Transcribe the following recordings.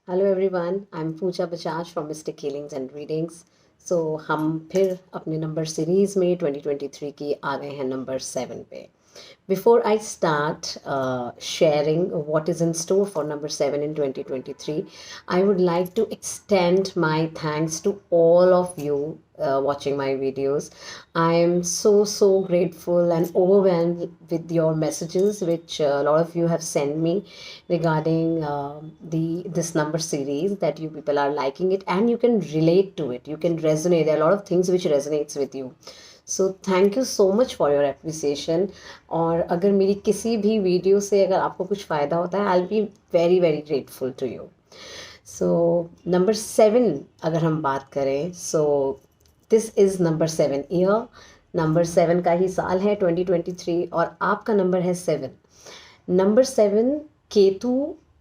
Hello everyone, I am Pooja Bajaj from mystic healings and readings. So हम फिर अपने number series में 2023 की आ गए हैं नंबर 7 पे। Before I start sharing what is in store for number 7 in 2023, I would like to extend my thanks to all of you watching my videos. I am so grateful and overwhelmed with your messages, which a lot of you have sent me regarding the this number series, that you people are liking it and you can relate to it. You can resonate. There are a lot of things which resonates with you. So thank you so much for your appreciation. और अगर मेरी किसी भी video से अगर आपको कुछ फ़ायदा होता है, I will be very very grateful to you. So number 7 अगर हम बात करें, so this is number 7 year. Number 7 का ही साल है 2023 और आपका नंबर है 7। नंबर 7 केतु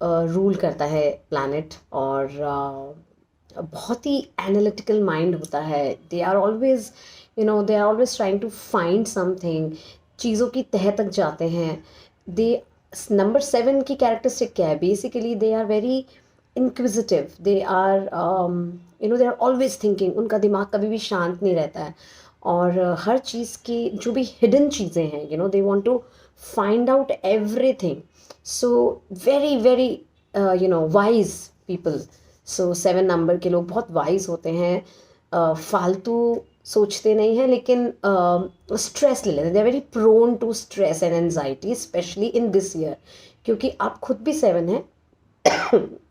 रूल करता है प्लैनेट, और बहुत ही एनालिटिकल माइंड होता है। They are always they are always trying to find something, चीज़ों की तह तक जाते हैं। दे नंबर 7 की कैरेक्टरिस्टिक क्या है? Basically they are very inquisitive, they are they are always thinking. उनका दिमाग कभी भी शांत नहीं रहता है, और हर चीज़ की जो भी हिडन चीज़ें हैं, they want to find out everything. So very very wise people. So 7 number के लोग बहुत वाइज होते हैं, फालतू सोचते नहीं हैं, लेकिन स्ट्रेस ले लेते हैं। They are very prone to stress and anxiety, especially in this year, क्योंकि आप खुद भी 7 हैं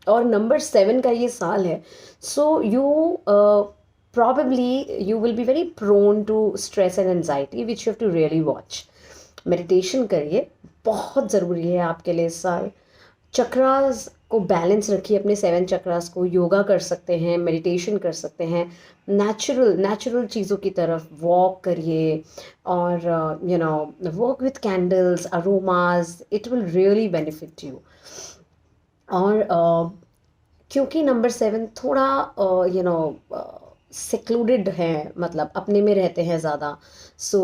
और नंबर 7 का ये साल है। So you probably you will be very prone to stress and anxiety, which you have to really watch. Meditation करिए, बहुत ज़रूरी है आपके लिए इस साल। चक्रास को बैलेंस रखिए, अपने 7 चक्रास को। योगा कर सकते हैं, मेडिटेशन कर सकते हैं, नेचुरल चीज़ों की तरफ वॉक करिए, और work with candles, aromas, it will really benefit you. और क्योंकि नंबर 7 थोड़ा सेक्लूडेड है, मतलब अपने में रहते हैं ज़्यादा। So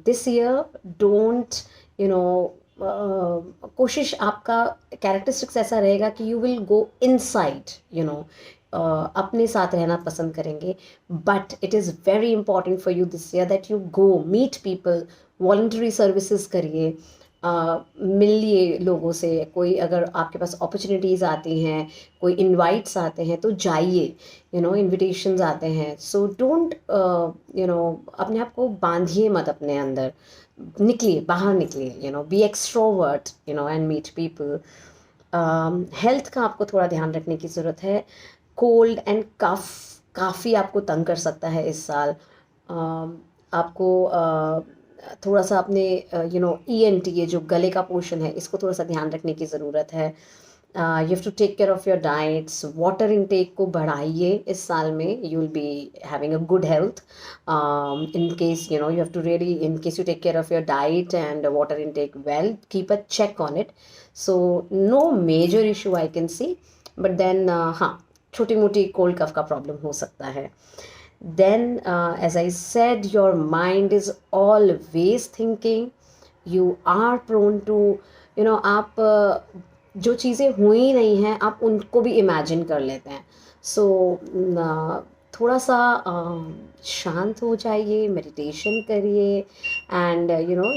this year don't you know कोशिश, आपका कैरेक्टरिस्टिक्स ऐसा रहेगा कि यू विल गो इनसाइड, अपने साथ रहना पसंद करेंगे। But it is very important for you this year that you go meet people, voluntary services करिए, मिलिए लोगों से। कोई अगर आपके पास अपॉर्चुनिटीज़ आती हैं, कोई इनवाइट्स आते हैं तो जाइए, इनविटेशंस आते हैं। सो डोंट अपने आप को बांधिए मत अपने अंदर, निकलिए, बाहर निकलिए, be extrovert, and meet people. Health का आपको थोड़ा ध्यान रखने की ज़रूरत है। कोल्ड एंड कफ काफ़ी आपको तंग कर सकता है इस साल। आपको थोड़ा सा अपने ENT, ये जो गले का पोर्शन है, इसको थोड़ा सा ध्यान रखने की ज़रूरत है। You have to take care of your diets. Water intake को बढ़ाइए इस साल में, you will be having a good health. In case you have to really, in case you take care of your diet and water intake well, keep a check on it. So no major issue I can see, but then हाँ, छोटी मोटी cold कफ का problem हो सकता है। Then, as I said, your mind is always thinking. You are prone to, आप जो चीज़ें हुई नहीं हैं, आप उनको भी इमेजिन कर लेते हैं। सो थोड़ा सा शांत हो जाइए, मेडिटेशन करिए, and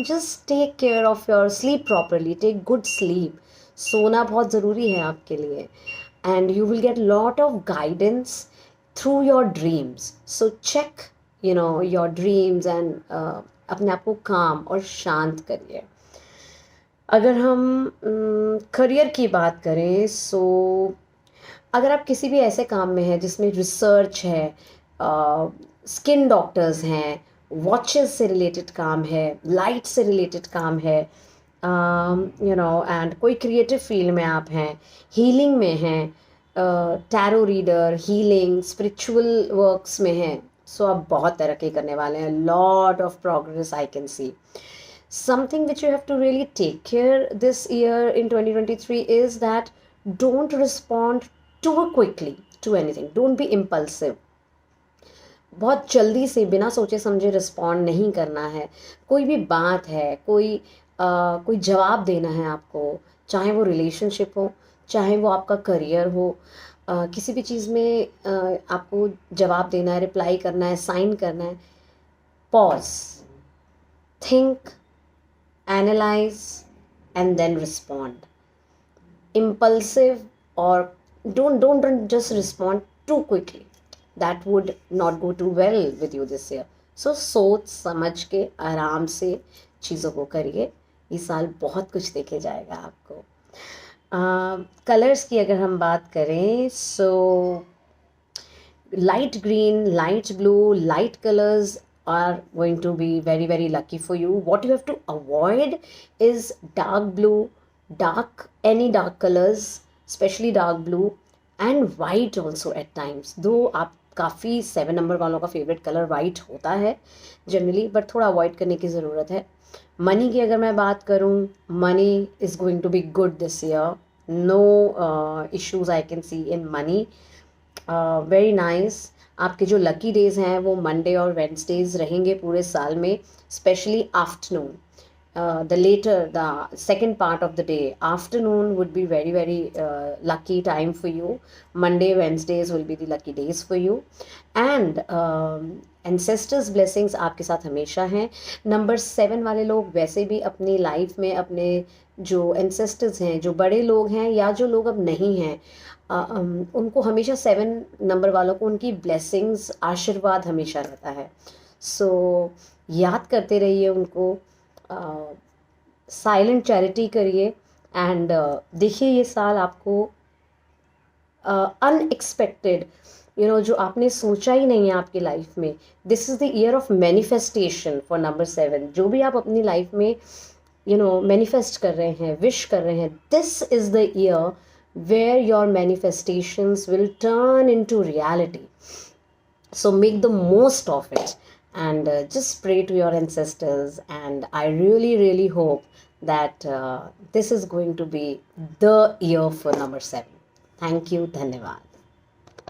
just take care of your sleep properly, take good sleep. सोना बहुत ज़रूरी है आपके लिए, and you will get lot of guidance through your dreams. So check your dreams and अपने आप को काम और शांत करिए। अगर हम करियर की बात करें, सो अगर आप किसी भी ऐसे काम में हैं जिसमें रिसर्च है, स्किन डॉक्टर्स हैं, वॉचेस से रिलेटेड काम है, लाइट से रिलेटेड काम है, एंड कोई क्रिएटिव फील्ड में आप हैं, हीलिंग में हैं, tarot reader, healing, spiritual works में हैं, सो आप बहुत तरक्की करने वाले हैं। Lot of progress I can C. Something which you have to really take care this year in 2023 is that don't respond too quickly to anything. Don't be impulsive. बहुत जल्दी से बिना सोचे समझे रिस्पॉन्ड नहीं करना है। कोई भी बात है, कोई जवाब देना है आपको, चाहे वो रिलेशनशिप हो, चाहे वो आपका करियर हो, किसी भी चीज़ में आपको जवाब देना है, रिप्लाई करना है, साइन करना है, pause, think, analyse and then respond. Impulsive or don't just respond too quickly. That would not go too well with you this year. So सोच समझ के आराम से चीज़ों को करिए. इस साल बहुत कुछ देखे जाएगा आपको. कलर्स की अगर हम बात करें, सो light green, light blue, light colors are going to be very very lucky for you. What you have to avoid is dark blue, any dark colors, especially dark blue and white also at times. Though आप काफ़ी 7 number वालों का favourite colour white होता है generally, but थोड़ा avoid करने की ज़रूरत है. मनी की अगर मैं बात करूँ, money is going to be good this year. No issues I can see in money. Very nice. आपके जो लकी डेज हैं वो मंडे और वेंसडेज रहेंगे पूरे साल में, specially afternoon. The later, the second part of the day, afternoon would be very very lucky time for you. Monday, Wednesdays will be the lucky days for you. And ancestors blessings आपके साथ हमेशा हैं. Number 7 वाले लोग वैसे भी अपनी life में अपने जो ancestors हैं, जो बड़े लोग हैं या जो लोग अब नहीं हैं, उनको हमेशा 7 नंबर वालों को उनकी ब्लेसिंग्स, आशीर्वाद हमेशा रहता है. सो याद करते रहिए उनको. साइलेंट चैरिटी करिए एंड देखिए ये साल आपको अनएक्सपेक्टेड, जो आपने सोचा ही नहीं है आपकी लाइफ में. This is the year of manifestation for number 7. जो भी आप अपनी लाइफ में मैनिफेस्ट कर रहे हैं, विश कर रहे हैं, this is the year where your manifestations will turn into reality. So make the most of it and just pray to your ancestors, and I really really hope that this is going to be the year for number 7. Thank you. Dhanyavad.